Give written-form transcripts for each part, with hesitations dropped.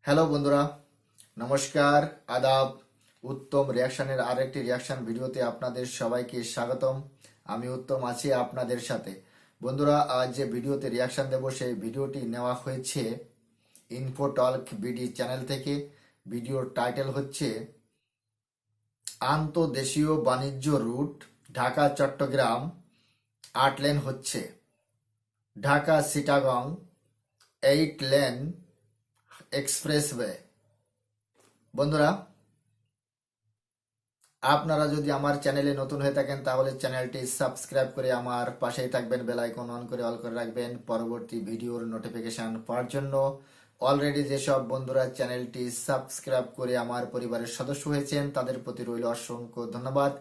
Hello বন্ধুরা, নমস্কার, আদাব। উত্তম রিয়াকশনের আরেকটি রিয়াকশন ভিডিওতে আপনাদের সবাইকে স্বাগতম। আমি উত্তম আছি আপনাদের সাথে। বন্ধুরা, আজ যে ভিডিওতে রিয়াকশন দেব সেই ভিডিওটি নেওয়া হয়েছে ইনফোটলক বিডি চ্যানেল থেকে। ভিডিওর টাইটেল হচ্ছে আন্তঃদেশীয় বাণিজ্য রুট ঢাকা চট্টগ্রাম 8 লেন হচ্ছে, ঢাকা চিটাগং 8 লেন এক্সপ্রেসওয়ে। বন্ধুরা, আপনারা যদি আমার চ্যানেলে নতুন হয়ে থাকেন তাহলে চ্যানেলটি সাবস্ক্রাইব করে আমার পাশেই থাকবেন, বেল আইকন অন করে অল করে রাখবেন পরবর্তী ভিডিওর নোটিফিকেশন পাওয়ার জন্য। অলরেডি যেসব বন্ধুরা চ্যানেলটি সাবস্ক্রাইব করে আমার পরিবারের সদস্য হয়েছেন তাদের প্রতি রইল অসংখ্য ধন্যবাদ।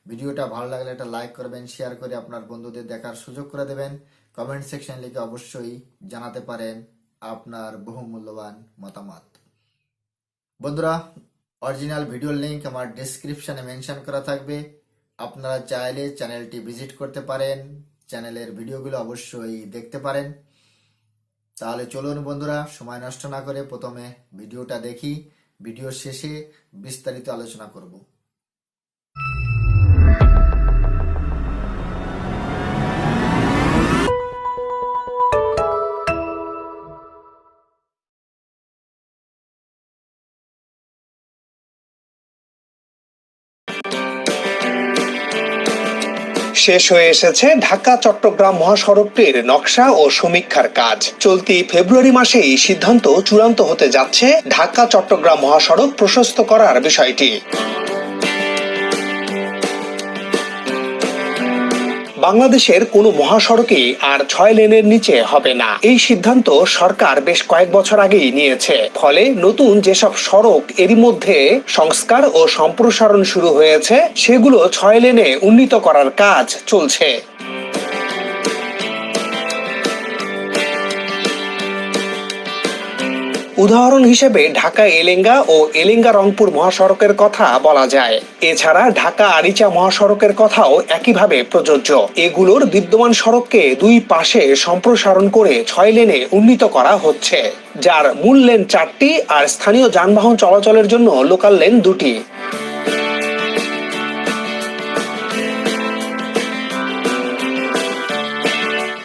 ভিডিওটা ভালো লাগলে একটা লাইক করবেন, শেয়ার করে আপনার বন্ধুদের দেখার সুযোগ করে দেবেন। কমেন্ট সেকশন লিখে অবশ্যই জানাতে পারেন আপনার বহুমূল্যবান মতামত। বন্ধুরা, অরিজিনাল ভিডিওর লিংক আমার ডেসক্রিপশনে মেনশন করা থাকবে। আপনারা চাইলে চ্যানেলটি ভিজিট করতে পারেন, চ্যানেলের ভিডিওগুলো অবশ্যই দেখতে পারেন। তাহলে চলুন বন্ধুরা, সময় নষ্ট না করে প্রথমে ভিডিওটা দেখি, ভিডিও শেষে বিস্তারিত আলোচনা করব। শেষ হয়ে এসেছে ঢাকা চট্টগ্রাম মহাসড়কটির নকশা ও সমীক্ষার কাজ। চলতি ফেব্রুয়ারি মাসেই সিদ্ধান্ত চূড়ান্ত হতে যাচ্ছে ঢাকা চট্টগ্রাম মহাসড়ক প্রশস্ত করার বিষয়টি। বাংলাদেশের কোনো মহাসড়কই আর 6 লেনের নিচে হবে না, এই সিদ্ধান্ত সরকার বেশ কয়েক বছর আগেই নিয়েছে। ফলে নতুন যেসব সড়ক এরই মধ্যে সংস্কার ও সম্প্রসারণ শুরু হয়েছে সেগুলো 6 লেনে উন্নীত করার কাজ চলছে। উদাহরণ হিসেবে ঢাকা এলেঙ্গা ও এলেঙ্গা রংপুর মহাসড়কের কথা বলা যায়। এছাড়া ঢাকা আরিচা মহাসড়কের কথাও একইভাবে প্রযোজ্য। এগুলোর বিদ্যমান সড়ককে দুই পাশে সম্প্রসারণ করে 6 লেনে উন্নীত করা হচ্ছে, যার মূল লেন 4টি আর স্থানীয় যানবাহন চলাচলের জন্য লোকাল লেন 2টি।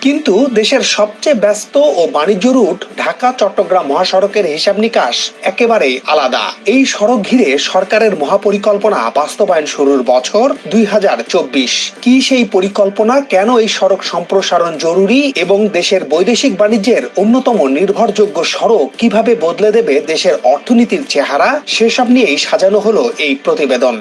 কিন্তু দেশের সবচেয়ে ব্যস্ত ও বাণিজ্য রুট ঢাকা চট্টগ্রাম মহাসড়কের হিসাব নিকাশ একেবারেই আলাদা। এই সড়ক ঘিরে সরকারের মহাপরিকল্পনা বাস্তবায়ন শুরুর বছর 2024। কি সেই পরিকল্পনা, কেন এই সড়ক সম্প্রসারণ জরুরি এবং দেশের বৈদেশিক বাণিজ্যের অন্যতম নির্ভরযোগ্য সড়ক কিভাবে বদলে দেবে দেশের অর্থনীতির চেহারা, সেসব নিয়েই সাজানো হলো এই প্রতিবেদন।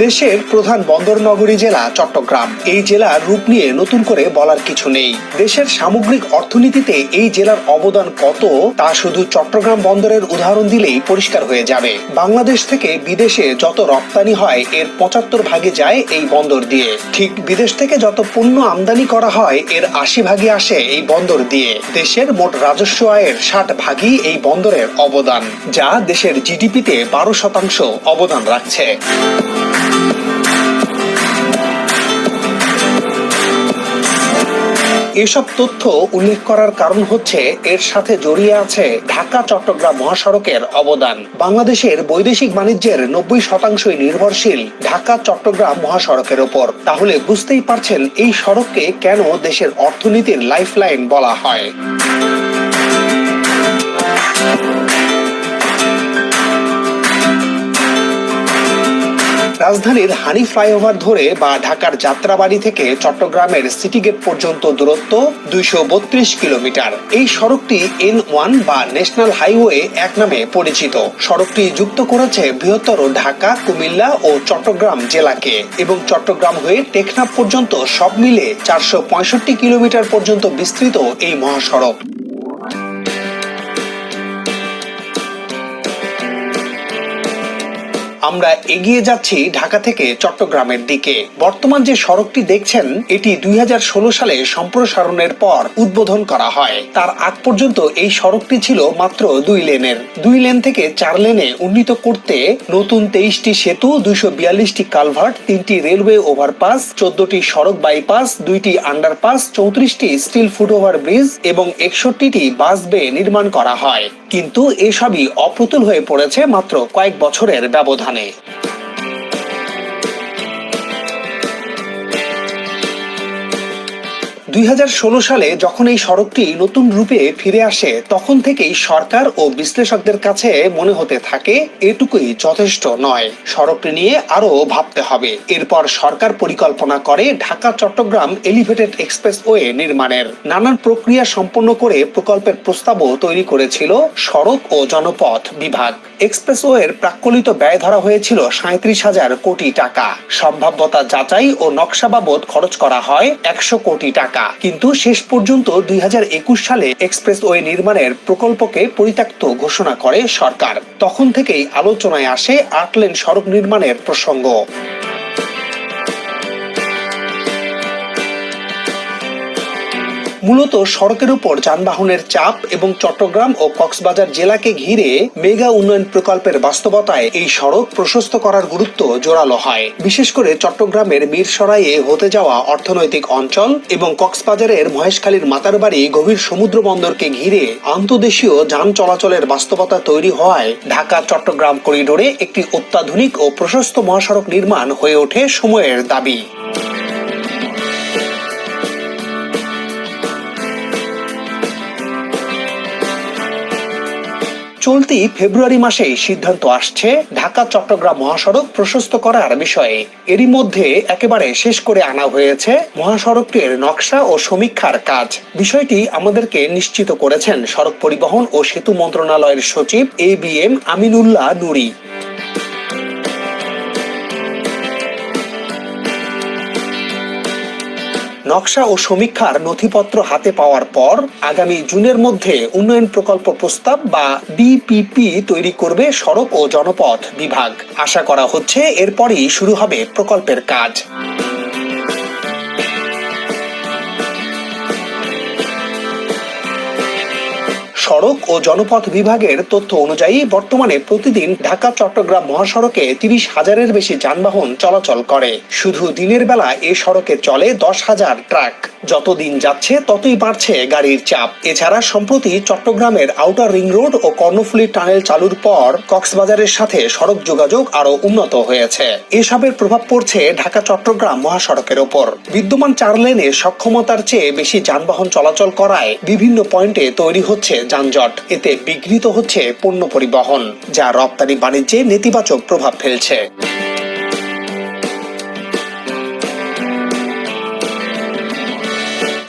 দেশের প্রধান বন্দর নগরী জেলা চট্টগ্রাম। এই জেলার রূপ নিয়ে নতুন করে বলার কিছু নেই। দেশের সামগ্রিক অর্থনীতিতে এই জেলার অবদান কত তা শুধু চট্টগ্রাম বন্দরের উদাহরণ দিলেই পরিষ্কার হয়ে যাবে। বাংলাদেশ থেকে বিদেশে যত রপ্তানি হয় এর 75 ভাগে যায় এই বন্দর দিয়ে। ঠিক বিদেশ থেকে যত পণ্য আমদানি করা হয় এর 80 ভাগই আসে এই বন্দর দিয়ে। দেশের মোট রাজস্ব আয়ের 60 ভাগই এই বন্দরের অবদান, যা দেশের জিডিপিতে 12% অবদান রাখছে। এসব তথ্য উল্লেখ করার কারণ হচ্ছে এর সাথে জড়িয়ে আছে ঢাকা চট্টগ্রাম মহাসড়কের অবদান। বাংলাদেশের বৈদেশিক বাণিজ্যের 90% নির্ভরশীল ঢাকা চট্টগ্রাম মহাসড়কের উপর। তাহলে বুঝতেই পারছেন এই সড়ককে কেন দেশের অর্থনীতির লাইফলাইন বলা হয়। রাজধানীর হানি ফ্লাইওভার ধরে বা ঢাকার যাত্রাবাড়ি থেকে চট্টগ্রামের সিটি গেট পর্যন্ত দূরত্ব 232 কিলোমিটার। এই সড়কটি N1 বা ন্যাশনাল হাইওয়ে 1 নামে পরিচিত। সড়কটি যুক্ত করেছে বৃহত্তর ঢাকা, কুমিল্লা ও চট্টগ্রাম জেলাকে এবং চট্টগ্রাম হয়ে টেকনাফ পর্যন্ত সব মিলে 465 কিলোমিটার পর্যন্ত বিস্তৃত এই মহাসড়ক। আমরা এগিয়ে যাচ্ছি ঢাকা থেকে চট্টগ্রামের দিকে। বর্তমান যে সড়কটি দেখছেন এটি 2016 সালে সম্প্রসারণের পর উদ্বোধন করা হয়। তার আগ পর্যন্ত এই সড়কটি ছিল মাত্র 2 লেনের। 2 লেন থেকে 4 লেনে উন্নীত করতে নতুন 23টি সেতু, 242টি কালভার্ট, 3টি রেলওয়ে ওভারপাস, 14টি সড়ক বাইপাস, 2টি আন্ডারপাস, 34টি স্টিল ফুটওভার ব্রিজ এবং 61টি বাস বে নির্মাণ করা হয়। কিন্তু এসবই অপ্রতুল হয়ে পড়েছে মাত্র কয়েক বছরের ব্যবধানে। 2016 সালে যখন এই সড়কটি নতুন রূপে ফিরে আসে তখন থেকেই সরকার ও বিশ্লেষকদের কাছে মনে হতে থাকে এটুকুই যথেষ্ট নয়, সড়কটি নিয়ে আরো ভাবতে হবে। এরপর সরকার পরিকল্পনা করে ঢাকা চট্টগ্রাম এলিভেটেড এক্সপ্রেসওয়ে নির্মাণের। নানান প্রক্রিয়া সম্পন্ন করে প্রকল্পের প্রস্তাবও তৈরি করেছিল সড়ক ও জনপথ বিভাগ। এক্সপ্রেসওয়ের প্রাক্কলিত ব্যয় ধরা হয়েছিল 37,000 কোটি টাকা। সম্ভাব্যতা যাচাই ও নকশা বাবদ খরচ করা হয় 100 কোটি টাকা। কিন্তু শেষ পর্যন্ত 2021 সালে এক্সপ্রেসওয়ে নির্মাণের প্রকল্পকে পরিত্যক্ত ঘোষণা করে সরকার। তখন থেকেই আলোচনায় আসে 8 লেন সড়ক নির্মাণের প্রসঙ্গ। মূলত সড়কের উপর যানবাহনের চাপ এবং চট্টগ্রাম ও কক্সবাজার জেলাকে ঘিরে মেগা উন্নয়ন প্রকল্পের বাস্তবতায় এই সড়ক প্রশস্ত করার গুরুত্ব জোরালো হয়। বিশেষ করে চট্টগ্রামের মিরসরাইয়ে হতে যাওয়া অর্থনৈতিক অঞ্চল এবং কক্সবাজারের মহেশখালীর মাতারবাড়ি গভীর সমুদ্র বন্দরকে ঘিরে আন্তঃদেশীয় যান চলাচলের বাস্তবতা তৈরি হওয়ায় ঢাকা চট্টগ্রাম করিডোরে একটি অত্যাধুনিক ও প্রশস্ত মহাসড়ক নির্মাণ হয়ে ওঠে সময়ের দাবি। চলতি ফেব্রুয়ারি মাসে সিদ্ধান্ত আসছে ঢাকা চট্টগ্রাম মহাসড়ক প্রশস্ত করার বিষয়ে। এরই মধ্যে একেবারে শেষ করে আনা হয়েছে মহাসড়কটির নকশা ও সমীক্ষার কাজ। বিষয়টি আমাদেরকে নিশ্চিত করেছেন সড়ক পরিবহন ও সেতু মন্ত্রণালয়ের সচিব ABM আমিনুল্লাহ নুরি। নকশা ও সমীক্ষার নথিপত্র হাতে পাওয়ার পর আগামী জুনের মধ্যে উন্নয়ন প্রকল্প প্রস্তাব বা DPP তৈরি করবে সড়ক ও জনপথ বিভাগ। আশা করা হচ্ছে এরপরই শুরু হবে প্রকল্পের কাজ। সড়ক ও জনপথ বিভাগের তথ্য অনুযায়ী বর্তমানে প্রতিদিন ঢাকা চট্টগ্রাম মহাসড়কে 30,000-এর বেশি যানবাহন চলাচল করে। শুধু দিনের বেলা এ সড়কে চলে 10,000 ট্রাক। যত দিন যাচ্ছে ততই বাড়ছে গাড়ির চাপ। এছাড়া সম্প্রতি চট্টগ্রামের আউটার রিং রোড ও কর্ণফুলী টানেল চালুর পর কক্সবাজারের সাথে সড়ক যোগাযোগ আরো উন্নত হয়েছে। এসবের প্রভাব পড়ছে ঢাকা চট্টগ্রাম মহাসড়কের ওপর। বিদ্যমান 4 লেনে সক্ষমতার চেয়ে বেশি যানবাহন চলাচল করায় বিভিন্ন পয়েন্টে তৈরি হচ্ছে যানজট। এতে বিঘ্নিত হচ্ছে পণ্য পরিবহন, যা রপ্তানি বাণিজ্যে নেতিবাচক প্রভাব ফেলছে।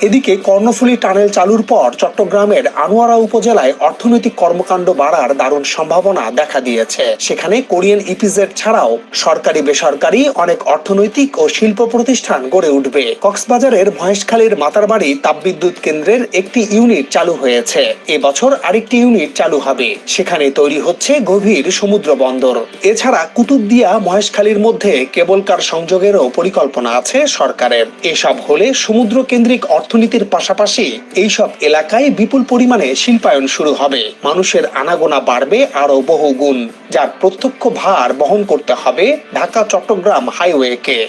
এদিকে কর্ণফুলী টানেল চালুর পর চট্টগ্রামের আনোয়ারা উপজেলায় অর্থনৈতিক কর্মকাণ্ড বাড়ার দারুণ সম্ভাবনা দেখা দিয়েছে। সেখানে কোরিয়ান ইপিজেড ছাড়াও সরকারি বেসরকারি অনেক অর্থনৈতিক ও শিল্প প্রতিষ্ঠান গড়ে উঠবে। কক্সবাজারের মহেশখালীর মাতারবাড়ি তাপবিদ্যুৎ কেন্দ্রের একটি ইউনিট চালু হয়েছে। এবছর আরেকটি ইউনিট চালু হবে। সেখানে তৈরি হচ্ছে গভীর সমুদ্র বন্দর। এছাড়া কুতুবদিয়া মহেশখালীর মধ্যে কেবল কার সংযোগেরও পরিকল্পনা আছে সরকারের। এসব হলে সমুদ্র কেন্দ্রিক অর্থনীতির পাশাপাশি এইসব এলাকায় বিপুল পরিমাণে শিল্পায়ন শুরু হবে। মানুষের আনাগোনা বাড়বে আরো বহুগুণ, যার প্রত্যক্ষ ভার বহন করতে হবে ঢাকা চট্টগ্রাম হাইওয়েকে।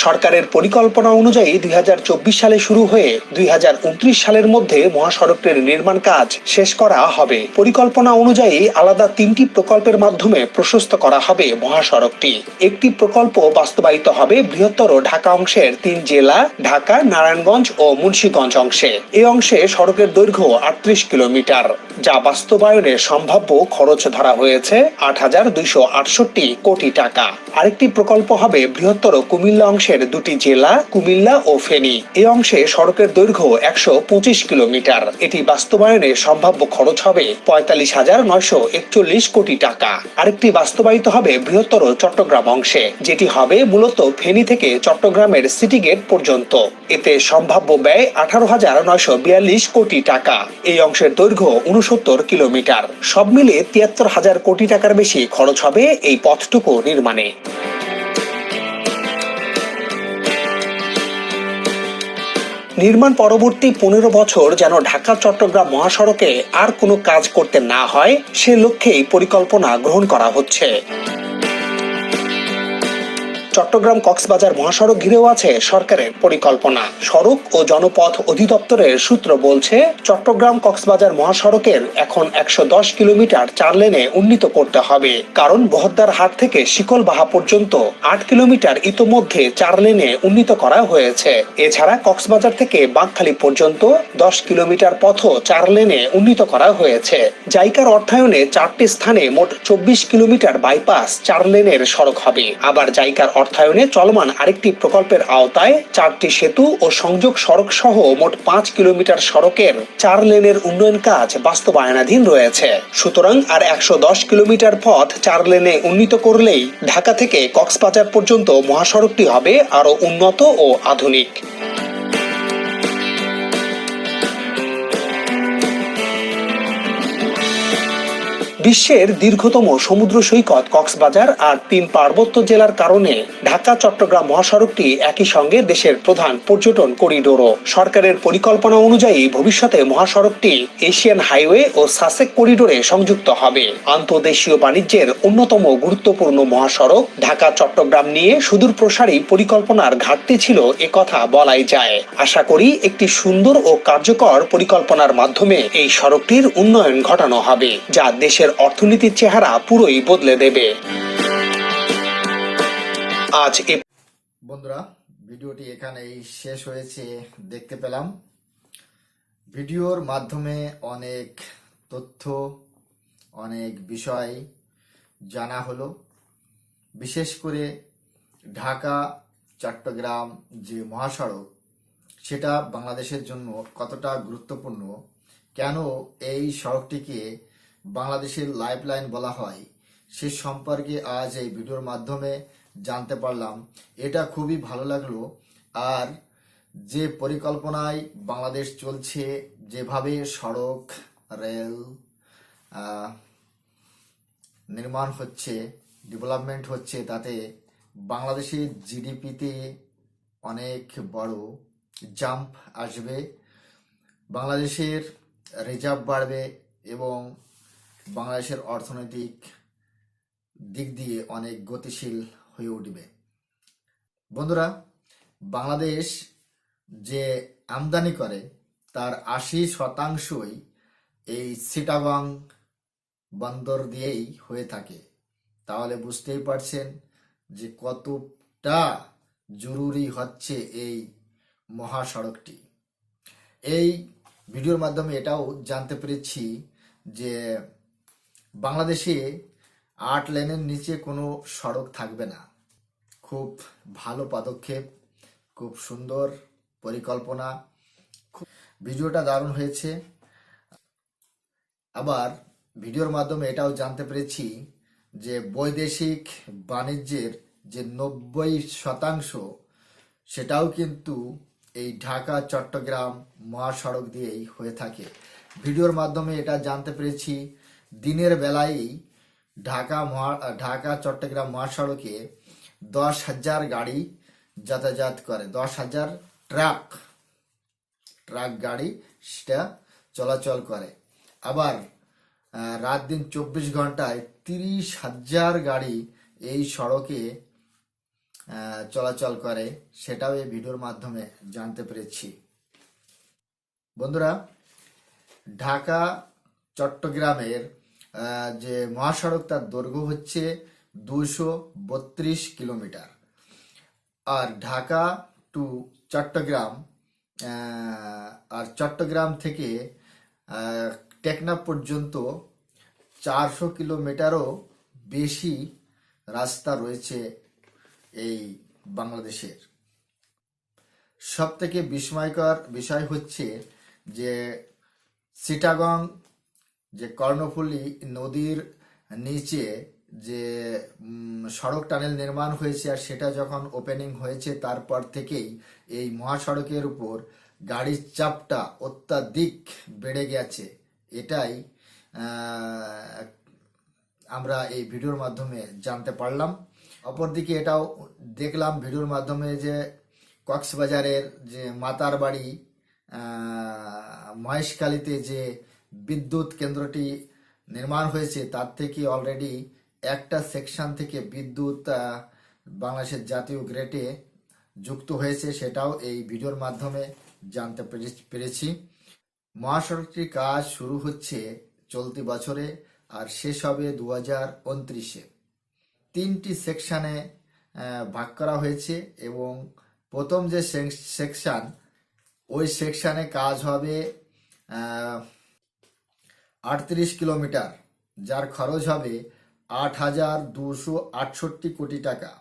সরকারের পরিকল্পনা অনুযায়ী 2024 সালে শুরু হয়ে 2029 সালের মধ্যে মহাসড়কটির নির্মাণ কাজ শেষ করা হবে। পরিকল্পনা অনুযায়ী আলাদা 3টি প্রকল্পের মাধ্যমে প্রশস্ত করা হবে মহাসড়কটি। একটি প্রকল্প বাস্তবায়িত হবে বৃহত্তর ঢাকা অংশের 3 জেলা ঢাকা, নারায়ণগঞ্জ ও মুন্সিগঞ্জ অংশে। এই অংশে সড়কের দৈর্ঘ্য 38 কিলোমিটার। যা বাস্তবায়নে সম্ভাব্য খরচ ধরা হয়েছে ৮,২৬৮ কোটি টাকা। আরেকটি প্রকল্প হবে বৃহত্তর কুমিল্লা অংশের দুটি জেলা কুমিল্লা ও ফেনী। এই অংশে সড়কের দৈর্ঘ্য ১২৫ কিলোমিটার। এটি বাস্তবায়নে সম্ভাব্য খরচ হবে ৪৫,৯৪১ কোটি টাকা। আরেকটি বাস্তবায়িত হবে বৃহত্তর চট্টগ্রাম অংশে, যেটি হবে মূলত ফেনী থেকে চট্টগ্রামের সিটি গেট পর্যন্ত। এতে সম্ভাব্য ব্যয় ১৮,৯৪২ কোটি টাকা। এই অংশের দৈর্ঘ্য ৬৯ কিলোমিটার। সব মিলে ৭৩,০০০ কোটি টাকার বেশি খরচ হবে এই পথটুকু নির্মাণে। নির্মাণ পরবর্তী ১৫ বছর যেন ঢাকা চট্টগ্রাম মহাসড়কে আর কোনো কাজ করতে না হয়, সে লক্ষ্যেই পরিকল্পনা গ্রহণ করা হচ্ছে। চট্টগ্রাম কক্সবাজার মহাসড়ক ঘিরেও আছে সরকারের পরিকল্পনা। সড়ক ও জনপথ অধিদপ্তরের সূত্র বলছে, চট্টগ্রাম কক্সবাজার মহাসড়কের এখন ১১০ কিলোমিটার ৪ লেনে উন্নীত করতে হবে। কারণ বহদ্দার হাট থেকে শিকলবাহা পর্যন্ত ৮ কিলোমিটার ইতোমধ্যে ৪ লেনে উন্নীত করা হয়েছে। এছাড়া কক্সবাজার থেকে বাঁকখালী পর্যন্ত ১০ কিলোমিটার পথও ৪ লেনে উন্নীত করা হয়েছে। জাইকার অর্থায়নে ৪টি স্থানে মোট ২৪ কিলোমিটার বাইপাস ৪ লেনের সড়ক হবে। আবার জাইকার অর্থায়নে চলমান আরেকটি প্রকল্পের আওতায় ৪টি সেতু ও সংযোগ সড়ক সহ মোট ৫ কিলোমিটার সড়কের ৪ লেনের উন্নয়ন কাজ বাস্তবায়নাধীন রয়েছে। সুতরাং আর ১১০ কিলোমিটার পথ ৪ লেনে উন্নীত করলেই ঢাকা থেকে কক্সবাজার পর্যন্ত মহাসড়কটি হবে আরো উন্নত ও আধুনিক। বিশ্বের দীর্ঘতম সমুদ্র সৈকত কক্সবাজার আর ৩ পার্বত্য জেলার কারণে ঢাকা চট্টগ্রাম মহাসড়কটি একই সঙ্গে দেশের প্রধান পর্যটন করিডোরও। সরকারের পরিকল্পনা অনুযায়ী ভবিষ্যতে মহাসড়কটি এশিয়ান হাইওয়ে ও সাসেক করিডোরে সংযুক্ত হবে। আন্তর্দেশীয় বাণিজ্যের অন্যতম গুরুত্বপূর্ণ মহাসড়ক ঢাকা চট্টগ্রাম নিয়ে সুদূর প্রসারী পরিকল্পনার ঘাটতি ছিল একথা বলাই যায়। আশা করি একটি সুন্দর ও কার্যকর পরিকল্পনার মাধ্যমে এই সড়কটির উন্নয়ন ঘটানো হবে, যা দেশের অর্থনীতির চেহারা পুরোই বদলে দেবে। আজ বন্ধুরা, ভিডিওটি এখানেই শেষ হয়েছে দেখতে পেলাম। ভিডিওর মাধ্যমে অনেক তথ্য, অনেক বিষয় জানা হলো। বিশেষ করে ঢাকা চট্টগ্রাম যে মহাসড়ক, সেটা বাংলাদেশের জন্য কতটা গুরুত্বপূর্ণ, কেন এই সড়কটিকে বাংলাদেশের লাইফলাইন বলা হয়, সে সম্পর্কে আজ এই ভিডিওর মাধ্যমে জানতে পারলাম। এটা খুবই ভালো লাগলো। আর যে পরিকল্পনায় বাংলাদেশ চলছে, যেভাবে সড়ক রেল নির্মাণ হচ্ছে, ডেভেলপমেন্ট হচ্ছে, তাতে বাংলাদেশের জিডিপিতে অনেক বড় জাম্প আসবে। বাংলাদেশের রিজার্ভ বাড়বে এবং বাংলাদেশের অর্থনৈতিক দিক দিয়ে অনেক গতিশীল হয়ে উঠবে। বন্ধুরা, বাংলাদেশ যে আমদানি করে তার ৮০% এই চিটাগং বন্দর দিয়েই হয়ে থাকে। তাহলে বুঝতেই পারছেন যে কতটা জরুরি হচ্ছে এই মহাসড়কটি। এই ভিডিওর মাধ্যমে এটাও জানতে পেরেছি যে বাংলাদেশে ৮ লেনের নিচে কোনো সড়ক থাকবে না। খুব ভালো পদক্ষেপ, খুব সুন্দর পরিকল্পনা। ভিডিওটা দারুণ হয়েছে। আবার ভিডিওর মাধ্যমে এটাও জানতে পেরেছি যে বৈদেশিক বাণিজ্যের যে ৯০% সেটাও কিন্তু এই ঢাকা চট্টগ্রাম মহাসড়ক দিয়েই হয়ে থাকে। ভিডিওর মাধ্যমে এটা জানতে পেরেছি দিনের বেলায় ঢাকা চট্টগ্রাম মহাসড়কে ১০,০০০ গাড়ি যাতায়াত করে, ১০,০০০ ট্রাক গাড়ি সেটা চলাচল করে। আবার রাত দিন ২৪ ঘন্টায় ৩০,০০০ গাড়ি এই সড়কে চলাচল করে, সেটাও এই ভিডিওর মাধ্যমে জানতে পেরেছি। বন্ধুরা, ঢাকা চট্টগ্রামের যে মহাসড়ক, তার দৈর্ঘ্য হচ্ছে ২৩২ কিলোমিটার। আর ঢাকা টু চট্টগ্রাম, আর চট্টগ্রাম থেকে টেকনাফ পর্যন্ত 400 কিলোমিটারও বেশি রাস্তা রয়েছে এই বাংলাদেশের। সব থেকে বিস্ময়কর বিষয় হচ্ছে যে চিটাগং যে কর্ণফুলী নদীর নিচে যে সড়ক টানেল নির্মাণ হয়েছে, আর সেটা যখন ওপেনিং হয়েছে তারপর থেকেই এই মহাসড়কের উপর গাড়ির চাপটা অত্যাধিক বেড়ে গেছে। এটাই আমরা এই ভিডিওর মাধ্যমে জানতে পারলাম। অপরদিকে এটাও দেখলাম ভিডিওর মাধ্যমে যে কক্সবাজারের যে মাতার বাড়ি মহেশখালীতে যে বিদ্যুৎ কেন্দ্রটি নির্মাণ হয়েছে তার থেকে অলরেডি একটা সেকশন থেকে বিদ্যুৎ বাংলাদেশের জাতীয় গ্রিডে যুক্ত হয়েছে, সেটাও এই ভিডিওর মাধ্যমে জানতে পেরেছি। মহাসড়কটির কাজ শুরু হচ্ছে চলতি বছরে আর শেষ হবে 2029-এ। 3টি সেকশনে ভাগ করা হয়েছে এবং প্রথম যে সেকশন, ওই সেকশনে কাজ হবে 38 কিলোমিটার, যার খরচ হবে 8,268 কোটি টাকা।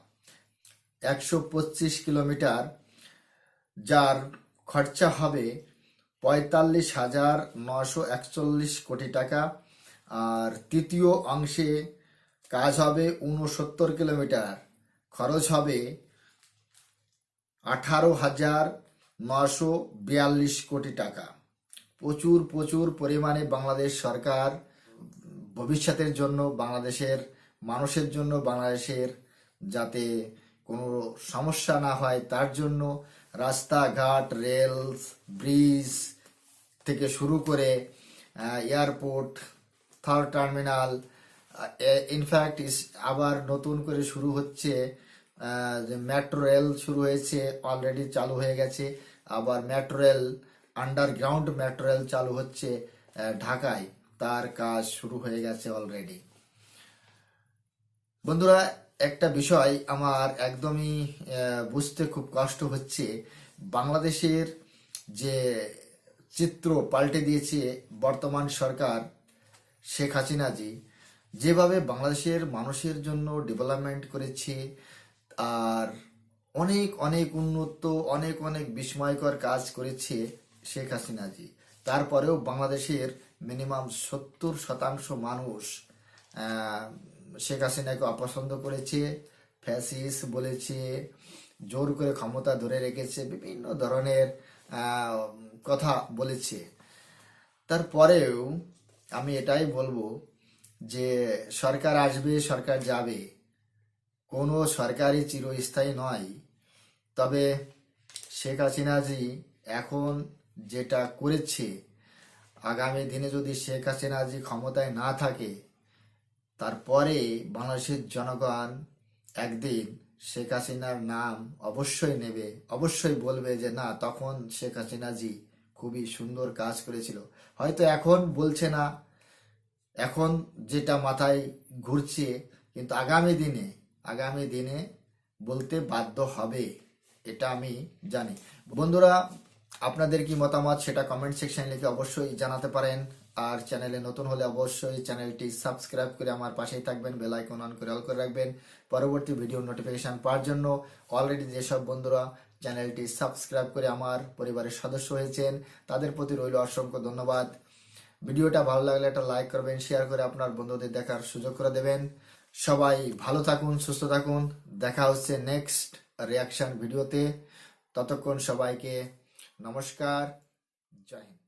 125 কিলোমিটার, যার খরচা হবে 45,941 কোটি টাকা। আর তৃতীয় অংশে কাজ হবে 69 কিলোমিটার, খরচ হবে 18,942 কোটি টাকা। প্রচুর পরিমাণে বাংলাদেশ সরকার ভবিষ্যতের জন্য, বাংলাদেশের মানুষের জন্য, বাংলাদেশের যাতে কোনো সমস্যা না হয় তার জন্য রাস্তাঘাট, রেল, ব্রিজ থেকে শুরু করে এয়ারপোর্ট, থার্ড টার্মিনাল, ইনফ্যাক্ট আবার নতুন করে শুরু হচ্ছে যে মেট্রো রেল শুরু হয়েছে, অলরেডি চালু হয়ে গেছে। আবার metro rail, underground metro rail চালু হচ্ছে ঢাকায়, তার কাজ শুরু হয়ে গেছে অলরেডি। বন্ধুরা, একটা বিষয় আমার একদমই বুঝতে খুব কষ্ট হচ্ছে, বাংলাদেশের যে চিত্র পাল্টে দিয়েছে বর্তমান সরকার শেখ হাসিনাজি, যেভাবে বাংলাদেশের মানুষের জন্য ডেভেলপমেন্ট করেছে আর অনেক উন্নত, অনেক বিস্ময়কর কাজ করেছে শেখ হাসিনাজি, তারপরেও বাংলাদেশের মিনিমাম 70% মানুষ শেখ হাসিনাকে অপছন্দ করেছে, ফ্যাসিস্ট বলেছে, জোর করে ক্ষমতা ধরে রেখেছে, বিভিন্ন ধরনের কথা বলেছে। তারপরেও আমি এটাই বলবো যে সরকার আসবে, সরকার যাবে, কোনো সরকারই চিরস্থায়ী নয়। তবে শেখ হাসিনাজি এখন যেটা করেছে, আগামী দিনে যদি শেখ হাসিনাজি ক্ষমতায় না থাকে, তারপরে বাংলাদেশের জনগণ একদিন শেখ হাসিনার নাম অবশ্যই নেবে, অবশ্যই বলবে যে না, তখন শেখ হাসিনাজি খুবই সুন্দর কাজ করেছিল। হয়তো এখন বলছে না, এখন যেটা মাথায় ঘুরছে, কিন্তু আগামী দিনে বলতে বাধ্য হবে, এটা আমি জানি। বন্ধুরা, আপনাদের কি মতামত সেটা কমেন্ট সেকশনে লিখে অবশ্যই জানাতে পারেন। আর চ্যানেলে নতুন হলে অবশ্যই চ্যানেলটি সাবস্ক্রাইব করে আমার পাশেই থাকবেন, বেল আইকন অন করে অল করে রাখবেন পরবর্তী ভিডিও নোটিফিকেশন পাওয়ার জন্য। অলরেডি যেসব বন্ধুরা চ্যানেলটি সাবস্ক্রাইব করে আমার পরিবারের সদস্য হয়েছেন, তাদের প্রতি রইল অসংখ্য ধন্যবাদ। ভিডিওটা ভালো লাগলে একটা লাইক করবেন, শেয়ার করে আপনার বন্ধুদের দেখার সুযোগ করে দেবেন। সবাই ভালো থাকুন, সুস্থ থাকুন। দেখা হচ্ছে নেক্সট রিয়াকশন ভিডিওতে। ততক্ষণ সবাইকে নমস্কার, জয় হিন্দ।